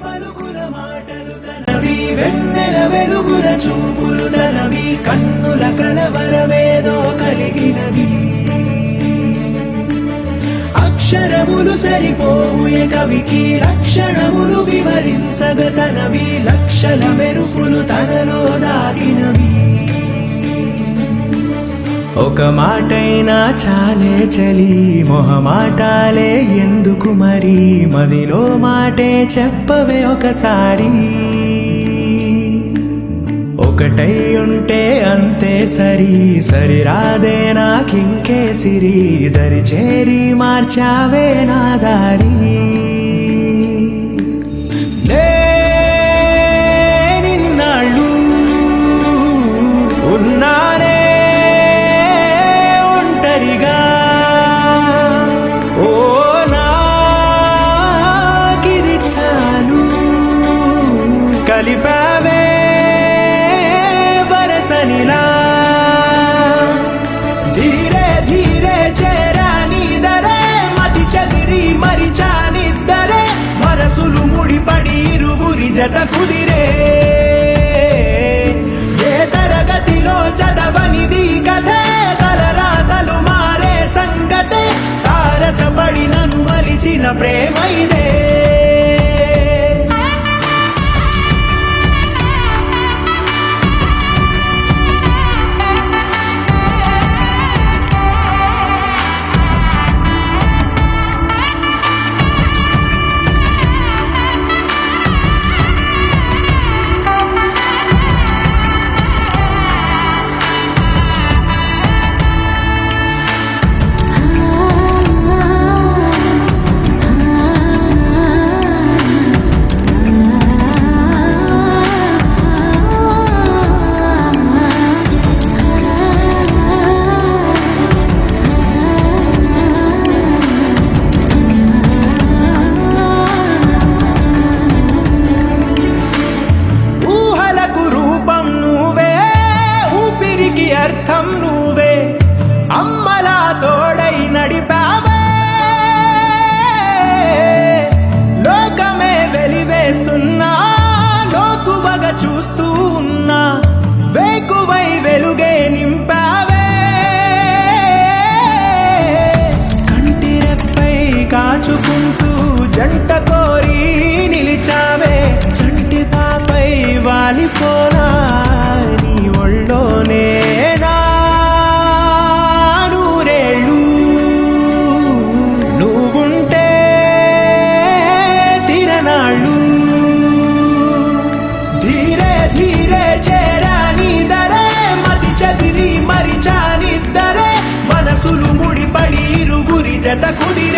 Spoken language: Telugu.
పలుకుల మాటలు తనవి, వెన్నెల వెలుగుల చూపులు తనవి, కన్నుల కలవరమేదో కలిగినది. అక్షరములు సరిపోయే కవికి లక్షణములు వివరించగ తనవి, లక్షల మెరుపులు తనలో దాగినవి. ఒక మాటైనా చాలే చలి, మొహమాటాలే ఎందుకు మరి, మదిలో మాటే చెప్పవే ఒకసారి. ఒకటై ఉంటే అంతే సరి, సరిరాదే నాకింకే సిరి, దరి చేరి మార్చావే నా దారి. నిన్నాళ్ళు ఉన్నానే ఒంటరిగా, ఓ నాకిది చాలు, కలిపావే వరసనిలా. ధీరే ధీరే చేరాని దరే, మతి చదిరి మరిచానిద్దరే, మనసులు ముడిపడి ఇరువురి జత కుదిరే. ఏ తరగతిలో చదవనిది కథే, తలరాతలు మారే సంగతే, తారసపడి నన్ను మలిచిన ప్రేమైదే. అర్థం నువ్వే, అమ్మలా తోడై నడిపావే, లోకమే వెలివేస్తున్నా, లోకువగా చూస్తూ ఉన్నా, వేకువై వెలుగే నింపావే. కంటి రెప్పై కాచుకుంటూ జంట కోరి నిలిచావే, చంటి పాపై వాలిపోనా నీ ఒళ్ళోనే. మనసులు ముడిపడి ఇరువురి జత కుదిరే.